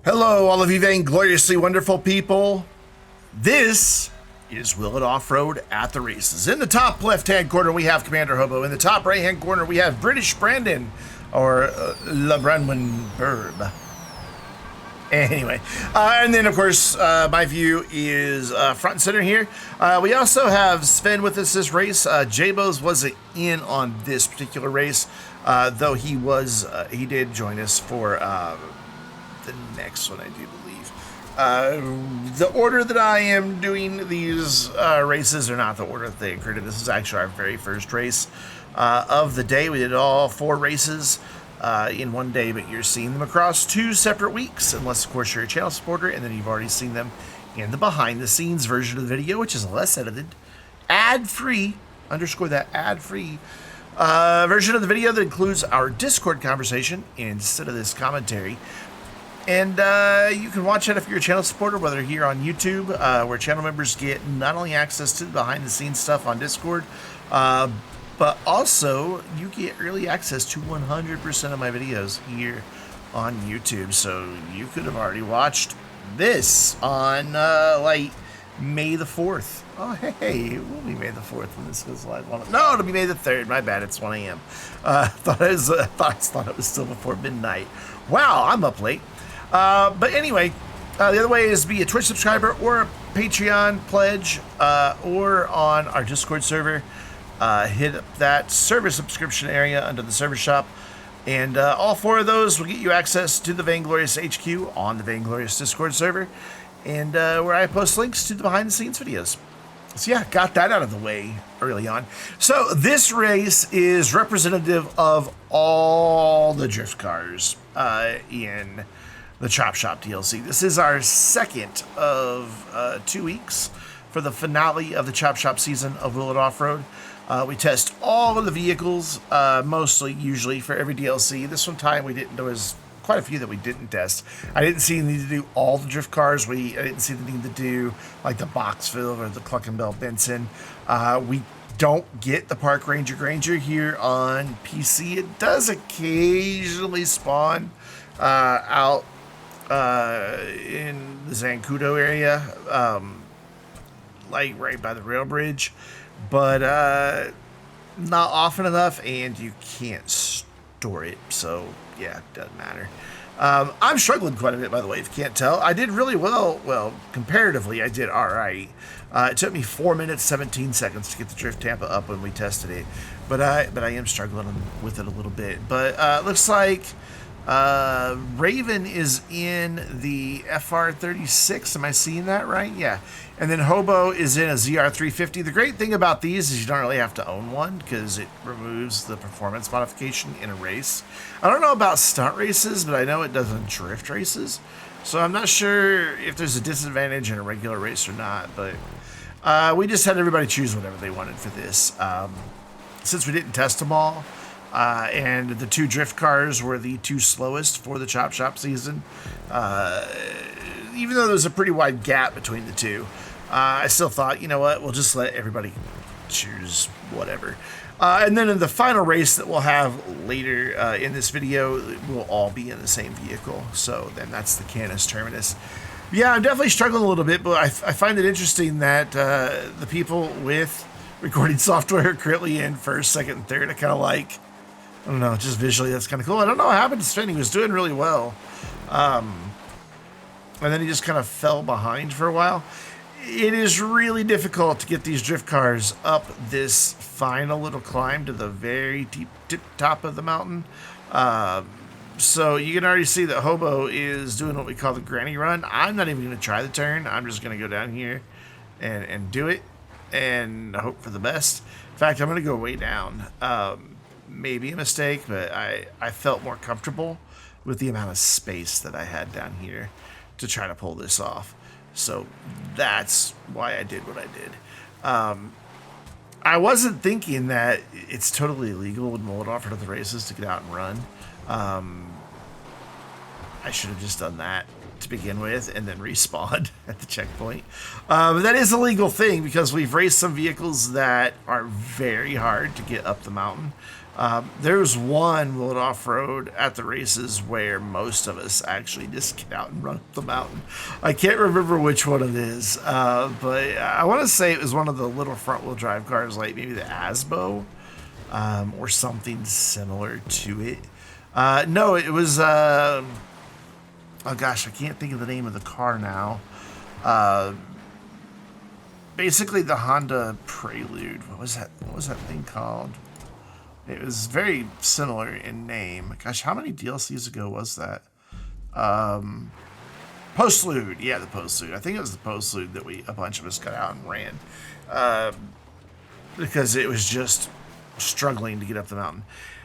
Hello, all of you vaingloriously wonderful people. This is Will It Off-Road at the races. In the top left-hand corner, we have Commander Hobo. In the top right-hand corner, we have British Brandon, or BRANDONBTYB. Anyway, and then, of course, my view is front and center here. We also have Sven with us this race. Jabos wasn't in on this particular race, though he did join us for the next one, I do believe. The order that I am doing these races are not the order that they occurred in. This is actually our very first race of the day. We did all 4 races in one day, but you're seeing them across 2 separate weeks, unless, of course, you're a channel supporter, and then you've already seen them in the behind-the-scenes version of the video, which is less edited, ad-free, underscore that, ad-free version of the video that includes our Discord conversation instead of this commentary. And you can watch it if you're a channel supporter, whether here on YouTube, where channel members get not only access to the behind-the-scenes stuff on Discord, but also you get early access to 100% of my videos here on YouTube. So you could have already watched this on, like, May the 4th. Oh, hey, it will be May the 4th when this goes live. No, it'll be May the 3rd. My bad, it's 1 a.m. Thought it was still before midnight. Wow, I'm up late. But anyway, the other way is be a Twitch subscriber or a Patreon pledge, or on our Discord server. Hit up that server subscription area under the server shop, and all 4 of those will get you access to the Vainglorious HQ on the Vainglorious Discord server, and where I post links to the behind-the-scenes videos. So yeah, got that out of the way early on. So this race is representative of all the drift cars in the Chop Shop DLC. This is our second of 2 weeks for the finale of the Chop Shop season of Will It Off-Road. We test all of the vehicles, usually for every DLC. This one time there was quite a few that we didn't test. I didn't see the need to do all the drift cars. I didn't see the need to do like the Boxville or the Cluckenbell Benson. We don't get the Park Ranger Granger here on PC. It does occasionally spawn out in the Zancudo area, like right by the rail bridge, but not often enough, and you can't store it, so yeah, it doesn't matter. I'm struggling quite a bit, by the way, if you can't tell. I did really well, comparatively, I did alright. It took me 4 minutes, 17 seconds to get the Drift Tampa up when we tested it, but I am struggling with it a little bit. But looks like Raven is in the FR36. Am I seeing that right? Yeah. And then Hobo is in a ZR350. The great thing about these is you don't really have to own one because it removes the performance modification in a race. I don't know about stunt races, but I know it does in drift races. So I'm not sure if there's a disadvantage in a regular race or not, but we just had everybody choose whatever they wanted for this. Since we didn't test them all, and the 2 drift cars were the 2 slowest for the Chop Shop season. Even though there's a pretty wide gap between the 2, I still thought, you know what, we'll just let everybody choose whatever. And then in the final race that we'll have later in this video, we'll all be in the same vehicle. So then that's the Canis Terminus. Yeah, I'm definitely struggling a little bit, but I find it interesting that the people with recording software currently in first, second, and third, I kind of like. I don't know, just visually, that's kind of cool. I don't know what happened to Sven. He was doing really well. And then he just kind of fell behind for a while. It is really difficult to get these drift cars up this final little climb to the very deep tip top of the mountain. So you can already see that Hobo is doing what we call the granny run. I'm not even going to try the turn. I'm just going to go down here and do it and hope for the best. In fact, I'm going to go way down. Maybe a mistake, but I felt more comfortable with the amount of space that I had down here to try to pull this off. So that's why I did what I did. I wasn't thinking that it's totally illegal when Will It Off-Road at the races to get out and run. I should have just done that to begin with and then respawned at the checkpoint. But that is a legal thing because we've raced some vehicles that are very hard to get up the mountain. There's one World Off-Road at the races where most of us actually just get out and run up the mountain. I can't remember which one it is, but I want to say it was one of the little front-wheel drive cars, like maybe the Asbo, or something similar to it. No, it was, oh gosh, I can't think of the name of the car now. Basically the Honda Prelude. What was that thing called? It was very similar in name. Gosh, how many DLCs ago was that? Postlude. Yeah, the Postlude. I think it was the Postlude that a bunch of us got out and ran. Because it was just struggling to get up the mountain.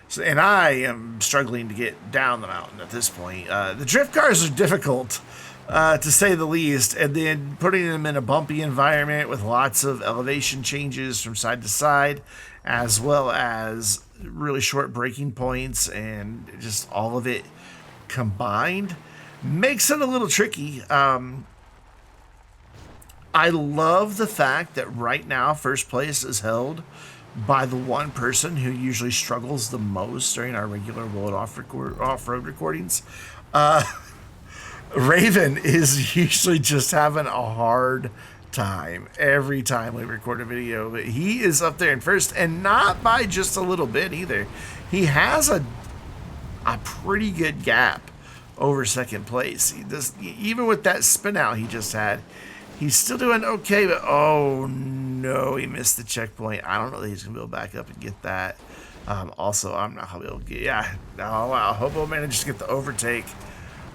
So, and I am struggling to get down the mountain at this point. The drift cars are difficult, to say the least. And then putting them in a bumpy environment with lots of elevation changes from side to side, as well as really short braking points and just all of it combined makes it a little tricky. I love the fact that right now first place is held by the one person who usually struggles the most during our regular World Off-Road recordings. Raven is usually just having a hard time every time we record a video, but he is up there in first, and not by just a little bit either. He has a pretty good gap over second place. He does, even with that spin out he just had, he's still doing okay, but oh no, he missed the checkpoint. I don't know that he's gonna be able to back up and get that. Also, I'm not gonna be able to get, yeah, oh wow, Hobo managed to get the overtake.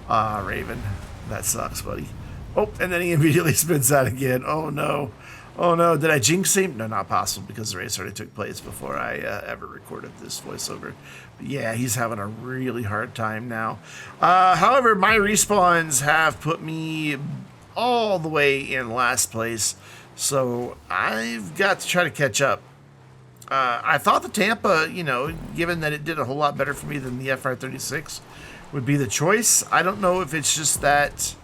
Raven, that sucks, buddy. Oh, and then he immediately spins out again. Oh no. Oh no, did I jinx him? No, not possible because the race already took place before I ever recorded this voiceover. But yeah, he's having a really hard time now. However, my respawns have put me all the way in last place, so I've got to try to catch up. I thought the Tampa, you know, given that it did a whole lot better for me than the FR36, would be the choice. I don't know if it's just that,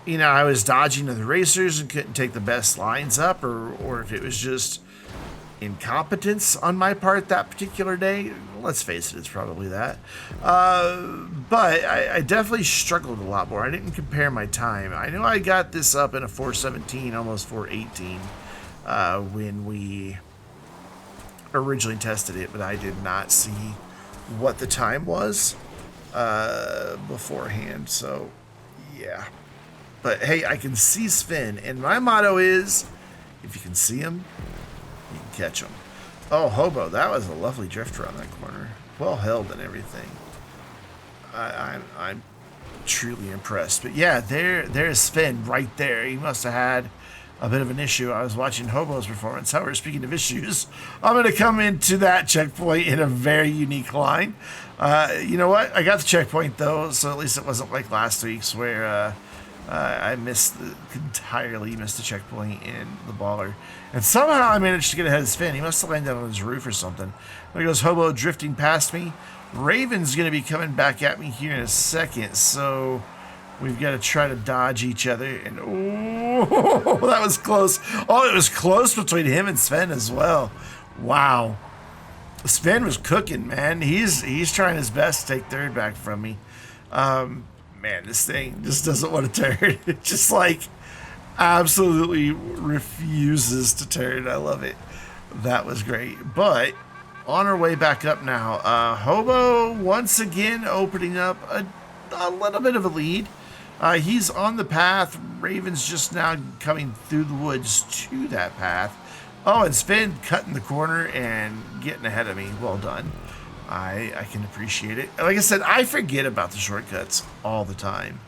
you know, I was dodging the racers and couldn't take the best lines up, or if it was just incompetence on my part that particular day. Let's face it, it's probably that. But I definitely struggled a lot more. I didn't compare my time. I know I got this up in a 4:17, almost 4:18, when we originally tested it, but I did not see what the time was beforehand. So, yeah. But hey, I can see Sven, and my motto is, if you can see him, you can catch him. Oh, Hobo, that was a lovely drift around that corner. Well held and everything. I'm truly impressed. But yeah, there's Sven right there. He must have had a bit of an issue. I was watching Hobo's performance. However, speaking of issues, I'm going to come into that checkpoint in a very unique line. You know what? I got the checkpoint, though, so at least it wasn't like last week's where I entirely missed the checkpoint in the baller. And somehow I managed to get ahead of Sven. He must have landed on his roof or something. There goes Hobo drifting past me. Raven's going to be coming back at me here in a second, so we've got to try to dodge each other. And oh, that was close. Oh, it was close between him and Sven as well. Wow. Sven was cooking, man. He's trying his best to take third back from me. Man, this thing just doesn't want to turn. It just like absolutely refuses to turn. I love it. That was great. But on our way back up now, Hobo once again opening up a little bit of a lead. He's on the path. Raven's just now coming through the woods to that path. Oh, and Sven cutting the corner and getting ahead of me. Well done. I can appreciate it. Like I said, I forget about the shortcuts all the time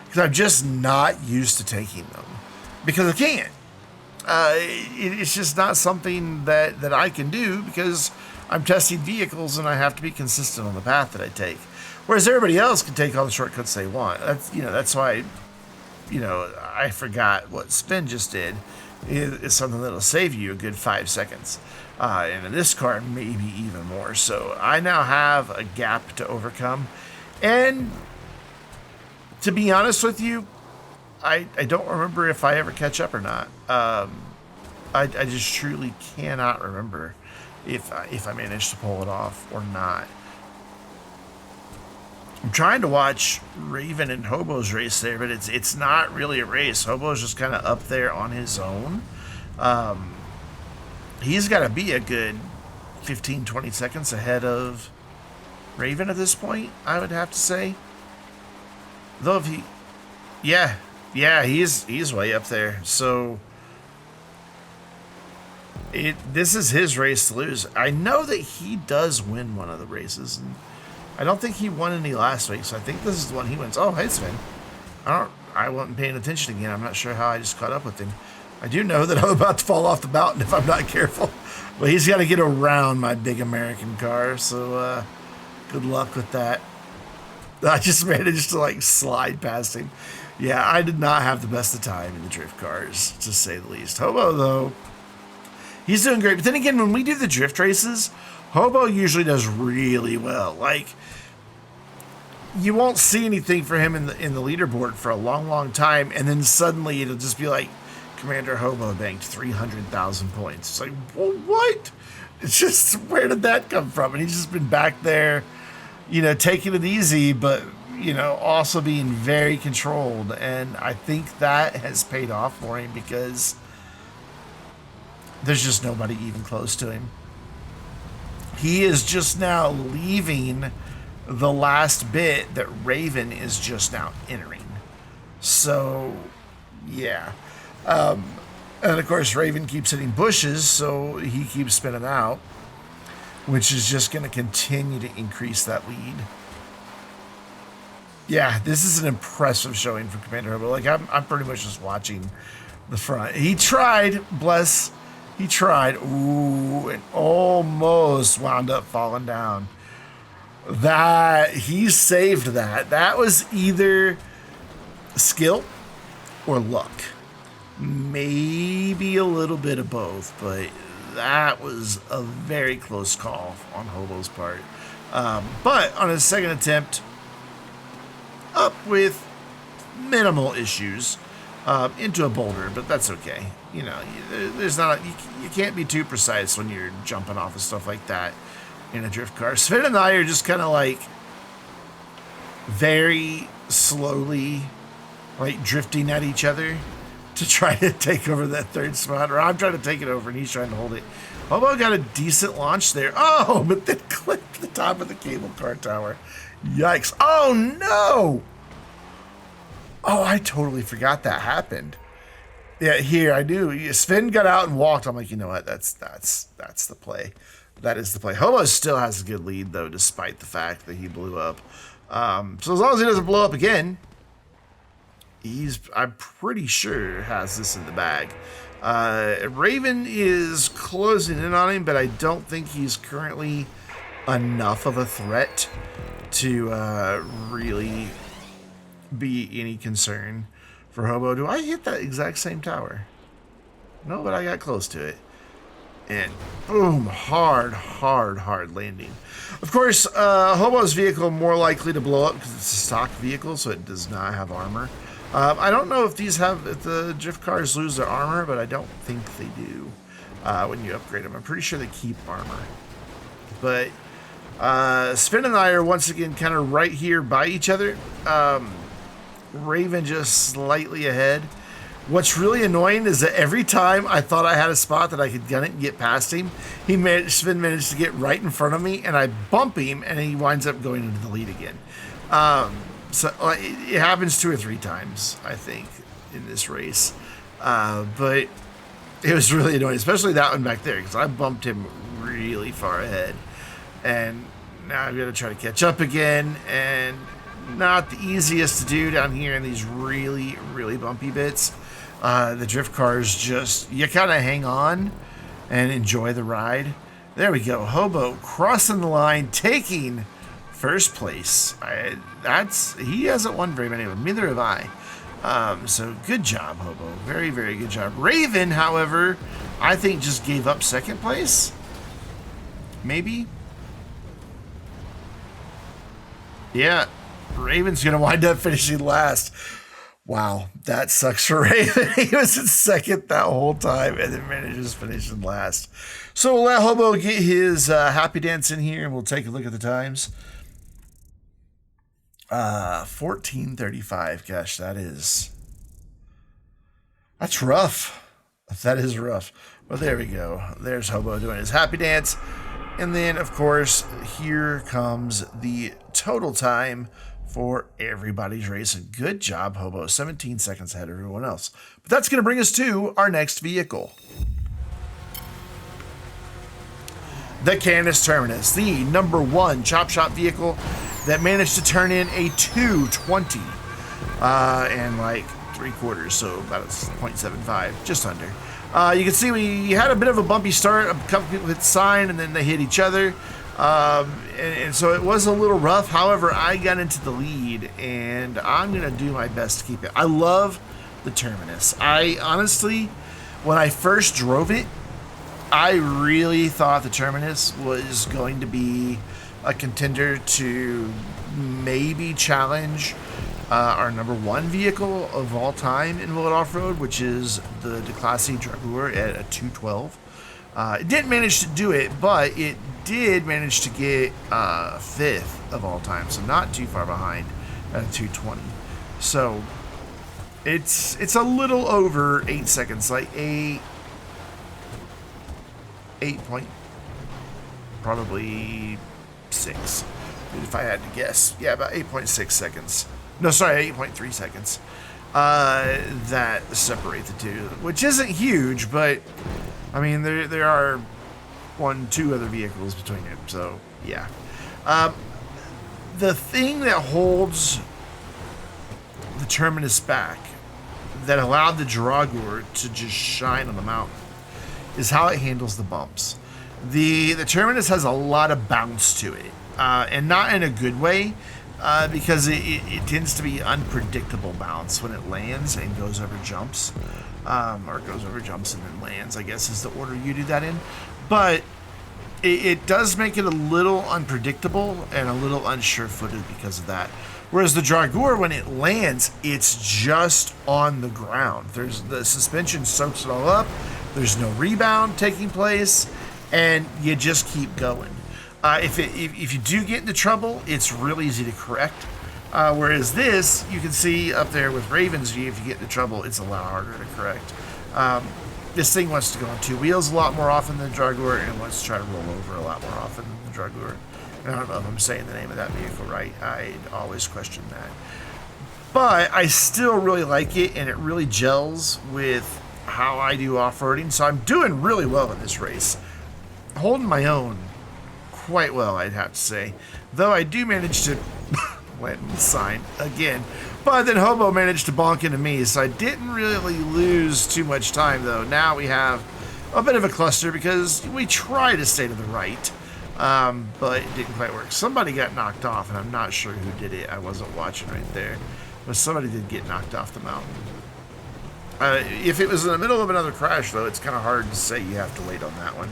because I'm just not used to taking them because I can't. It's just not something that I can do because I'm testing vehicles and I have to be consistent on the path that I take. Whereas everybody else can take all the shortcuts they want. That's why, I forgot what Spin just did is something that'll save you a good 5 seconds. And in this car, maybe even more. So I now have a gap to overcome. And To be honest with you, I don't remember if I ever catch up or not. I just truly cannot remember if I managed to pull it off or not. I'm trying to watch Raven and Hobo's race there, but it's not really a race. Hobo's just kind of up there on his own. He's got to be a good 15, 20 seconds ahead of Raven at this point, I would have to say. Though if he... Yeah, he's way up there. So... This is his race to lose. I know that he does win one of the races, and I don't think he won any last week, so I think this is the one he wins. Oh, hey, Sven. I wasn't paying attention again. I'm not sure how I just caught up with him. I do know that I'm about to fall off the mountain if I'm not careful. But he's got to get around my big American car, so good luck with that. I just managed to, like, slide past him. Yeah, I did not have the best of time in the drift cars, to say the least. Hobo, though, he's doing great. But then again, when we do the drift races, Hobo usually does really well. Like, you won't see anything for him in the leaderboard for a long, long time, and then suddenly it'll just be like, Commander Hobo banked 300,000 points. It's like, well, what? It's just, where did that come from? And he's just been back there, you know, taking it easy, but, you know, also being very controlled. And I think that has paid off for him because there's just nobody even close to him. He is just now leaving the last bit that Raven is just now entering. So, yeah. And of course, Raven keeps hitting bushes, so he keeps spinning out, which is just going to continue to increase that lead. Yeah, this is an impressive showing from Commander Hobo. Like, I'm pretty much just watching the front. He tried, bless. He tried. Ooh, and almost wound up falling down. He saved that. That was either skill or luck. Maybe a little bit of both, but that was a very close call on Hobo's part. But on his second attempt, up with minimal issues, into a boulder, but that's okay. You know, there's not you can't be too precise when you're jumping off of stuff like that in a drift car. Sven and I are just kind of like very slowly, like, drifting at each other to try to take over that third spot, or I'm trying to take it over and he's trying to hold it. Hobo got a decent launch there. Oh, but then clipped the top of the cable car tower. Yikes. Oh, no. Oh, I totally forgot that happened. Yeah, here I do. Sven got out and walked. I'm like, you know what? That's the play. That is the play. Hobo still has a good lead, though, despite the fact that he blew up. So as long as he doesn't blow up again, I'm pretty sure, has this in the bag. Raven is closing in on him, but I don't think he's currently enough of a threat to really be any concern for Hobo. Do I hit that exact same tower? No, but I got close to it. And boom, hard landing. Of course, Hobo's vehicle more likely to blow up because it's a stock vehicle, so it does not have armor. I don't know if if the drift cars lose their armor, but I don't think they do when you upgrade them. I'm pretty sure they keep armor. But Sven and I are once again kind of right here by each other. Raven just slightly ahead. What's really annoying is that every time I thought I had a spot that I could gun it and get past him, Sven managed to get right in front of me, and I bump him, and he winds up going into the lead again. So it happens 2 or 3 times, I think, in this race. But it was really annoying, especially that one back there, because I bumped him really far ahead. And now I've got to try to catch up again, and not the easiest to do down here in these really, really bumpy bits. The drift cars just, you kind of hang on and enjoy the ride. There we go. Hobo crossing the line, taking first place. He hasn't won very many of them. Neither have I. So good job, Hobo. Very, very good job. Raven, however, I think just gave up second place. Maybe. Yeah. Raven's going to wind up finishing last. Wow, that sucks for Raven. He was in second that whole time and then manages finishing last. So we'll let Hobo get his happy dance in here and we'll take a look at the times. 14:35. Gosh, that's rough. That is rough. Well, there we go. There's Hobo doing his happy dance. And then, of course, here comes the total time for everybody's race. And good job, Hobo. 17 seconds ahead of everyone else. But that's going to bring us to our next vehicle. The Canis Terminus, the #1 chop shop vehicle that managed to turn in a 2:20 and like 3/4, so about 0.75, just under. You can see we had a bit of a bumpy start. A couple people hit the sign and then they hit each other. And so it was a little rough. However, I got into the lead and I'm going to do my best to keep it. I love the Terminus. I honestly, when I first drove it, I really thought the Terminus was going to be a contender to maybe challenge our #1 vehicle of all time in World Off-Road, which is the Declasse Dragoor at a 212. It didn't manage to do it, but it did manage to get 5th of all time, so not too far behind at a 220. So it's a little over 8 seconds, like 8 point, probably 6, if I had to guess. Yeah, about 8.6 seconds. No, sorry, 8.3 seconds. That separate the two, which isn't huge, but I mean there are 2 other vehicles between it. So yeah, the thing that holds the Terminus back, that allowed the Dragoor to just shine on the mountain, is how it handles the bumps. The Terminus has a lot of bounce to it, and not in a good way. Because it tends to be unpredictable bounce when it lands and goes over jumps, or goes over jumps and then lands, I guess is the order you do that in. But it does make it a little unpredictable and a little unsure-footed because of that. Whereas the Dragoor, when it lands, it's just on the ground. The suspension soaks it all up. There's no rebound taking place, and you just keep going. If you do get into trouble, it's real easy to correct. Whereas this, you can see up there with Raven's view, if you get into trouble, it's a lot harder to correct. This thing wants to go on 2 wheels a lot more often than the Dragoor, and it wants to try to roll over a lot more often than the Dragoor. And I don't know if I'm saying the name of that vehicle right. I'd always question that. But I still really like it, and it really gels with how I do off-roading. So I'm doing really well in this race. Holding my own quite well, I'd have to say. Though I do manage to land the sign again. But then Hobo managed to bonk into me, so I didn't really lose too much time, though. Now we have a bit of a cluster because we try to stay to the right, but it didn't quite work. Somebody got knocked off, and I'm not sure who did it. I wasn't watching right there. But somebody did get knocked off the mountain. If it was in the middle of another crash, though, it's kind of hard to say. You have to wait on that one.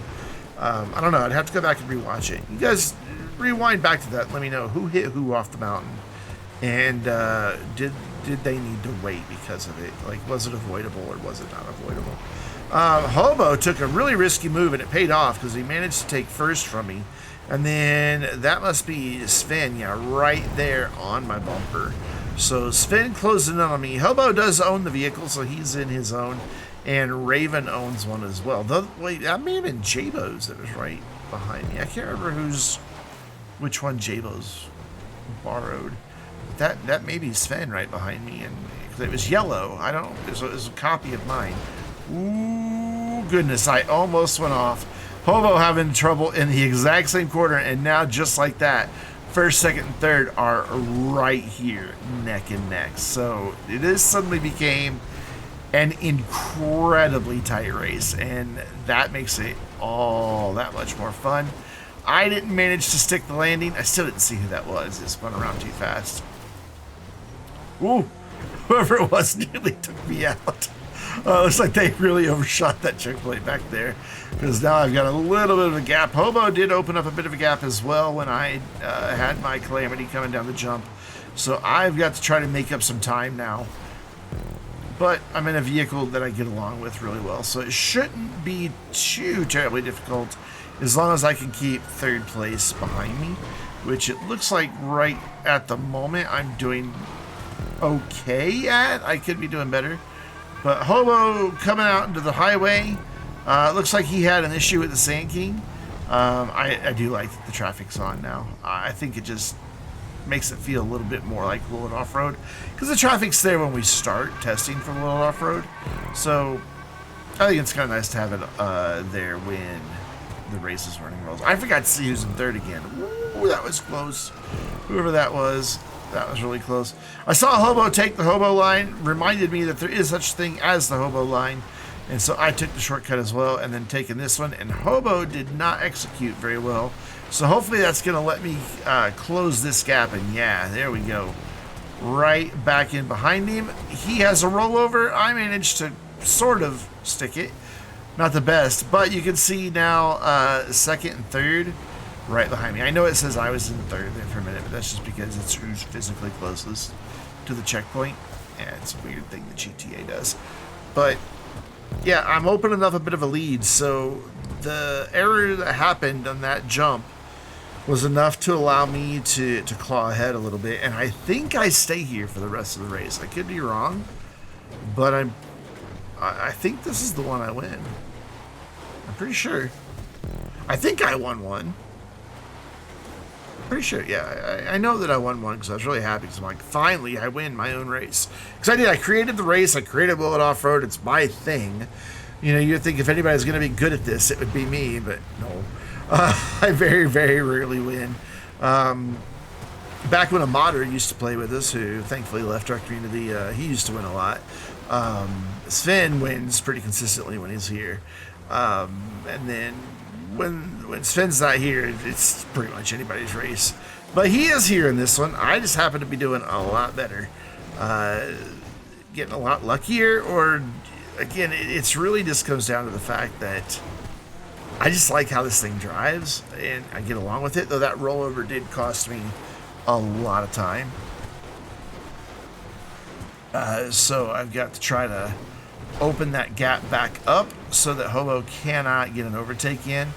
I don't know. I'd have to go back and rewatch it. You guys rewind back to that. Let me know who hit who off the mountain, and did they need to wait because of it? Like, was it avoidable or was it not avoidable? Hobo took a really risky move, and it paid off because he managed to take first from me, and then that must be Sven. Yeah, right there on my bumper. So Sven closed in on me. Hobo does own the vehicle, so he's in his own. And Raven owns one as well. Wait, that may have been Jabo's that was right behind me. I can't remember which one Jabo's borrowed. That may be Sven right behind me, and it was yellow. I don't. It was a copy of mine. Ooh, goodness! I almost went off. Hobo having trouble in the exact same corner, and now just like that, first, second, and third are right here, neck and neck. So it suddenly became an incredibly tight race, and that makes it all that much more fun. I didn't manage to stick the landing. I still didn't see who that was. It spun around too fast. Ooh, whoever it was nearly took me out. Looks like they really overshot that choke plate back there, because now I've got a little bit of a gap. Hobo did open up a bit of a gap as well when I had my Calamity coming down the jump. So I've got to try to make up some time now. But I'm in a vehicle that I get along with really well, so it shouldn't be too terribly difficult as long as I can keep third place behind me, which it looks like right at the moment I'm doing okay at. I could be doing better. But Hobo coming out into the highway, it looks like he had an issue with the Sand King. I do like that the traffic's on now. I think it just makes it feel a little bit more like Chiliad Offroad, because the traffic's there when we start testing for Chiliad Offroad. So I think it's kind of nice to have it there when the race is running rolls. I forgot to see who's in third again. Ooh, that was close. Whoever that was really close. I saw Hobo take the Hobo line, reminded me that there is such a thing as the Hobo line, and so I took the shortcut as well, and then taking this one, and Hobo did not execute very well. So hopefully that's going to let me close this gap, and yeah, there we go. Right back in behind him. He has a rollover. I managed to sort of stick it. Not the best, but you can see now second and third right behind me. I know it says I was in third there for a minute, but that's just because it's who's physically closest to the checkpoint. Yeah, it's a weird thing the GTA does. But yeah, I'm opening up a bit of a lead, so the error that happened on that jump was enough to allow me to claw ahead a little bit, and I think I stay here for the rest of the race. I could be wrong, but I think this is the one I win. I'm pretty sure. I think I won one. Pretty sure, yeah. I know that I won one because I was really happy, because I'm like, finally, I win my own race. Because I did. I created the race. I created Chiliad Offroad. It's my thing. You know, you'd think if anybody's going to be good at this, it would be me, but no. I very, very rarely win. Back when a modder used to play with us, who thankfully left our community, he used to win a lot. Sven wins pretty consistently when he's here. And then when Sven's not here, it's pretty much anybody's race. But he is here in this one. I just happen to be doing a lot better. Getting a lot luckier, or again, it's really just comes down to the fact that I just like how this thing drives, and I get along with it, though that rollover did cost me a lot of time. So I've got to try to open that gap back up so that Hobo cannot get an overtake in,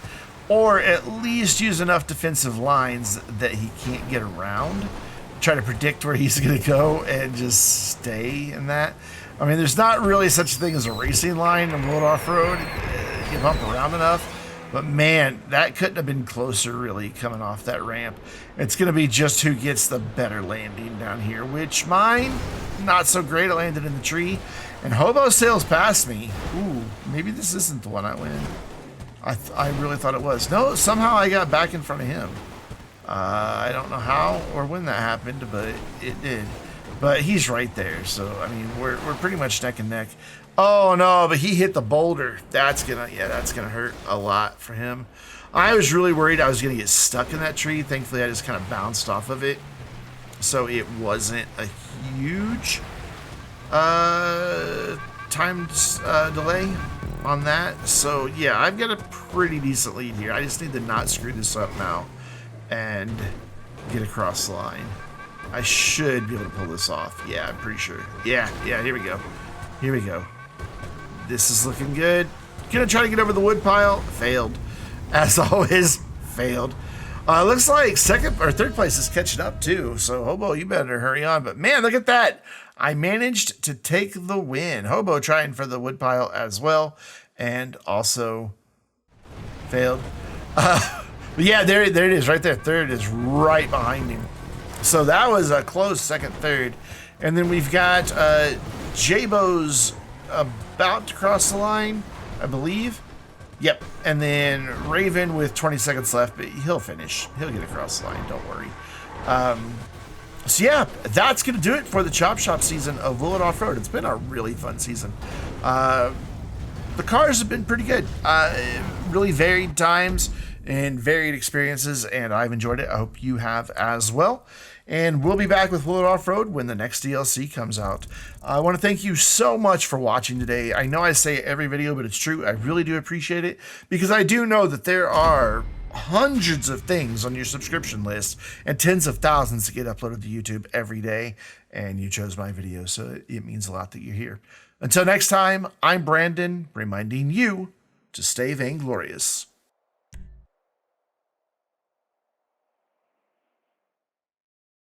or at least use enough defensive lines that he can't get around. Try to predict where he's going to go and just stay in that. I mean, there's not really such a thing as a racing line in Chiliad Offroad. You bump around enough. But man, that couldn't have been closer, really, coming off that ramp. It's going to be just who gets the better landing down here, which mine, not so great. I landed in the tree, and Hobo sails past me. Ooh, maybe this isn't the one I win. I really thought it was. No, somehow I got back in front of him. I don't know how or when that happened, but it did. But he's right there, so, I mean, we're pretty much neck and neck. Oh no, but he hit the boulder. That's gonna hurt a lot for him. I was really worried I was gonna get stuck in that tree. Thankfully, I just kind of bounced off of it, so it wasn't a huge time delay on that. So yeah, I've got a pretty decent lead here. I just need to not screw this up now and get across the line. I should be able to pull this off. Yeah, I'm pretty sure. Yeah, here we go. Here we go. This is looking good. Gonna try to get over the wood pile. Failed. As always, failed. Looks like second or third place is catching up too. So Hobo, you better hurry on. But man, look at that. I managed to take the win. Hobo trying for the wood pile as well, and also failed. But yeah, there it is right there. Third is right behind him. So that was a close second, third. And then we've got Jabo's about to cross the line, I believe. Yep. And then Raven with 20 seconds left, but he'll finish. He'll get across the line, don't worry. So yeah, that's going to do it for the Chop Shop season of Chiliad Offroad. It's been a really fun season. The cars have been pretty good. Really varied times and varied experiences, and I've enjoyed it. I hope you have as well. And we'll be back with Chiliad Offroad when the next DLC comes out. I want to thank you so much for watching today. I know I say it every video, but it's true. I really do appreciate it, because I do know that there are hundreds of things on your subscription list and tens of thousands that get uploaded to YouTube every day. And you chose my video, so it means a lot that you're here. Until next time, I'm Brandon, reminding you to stay vainglorious.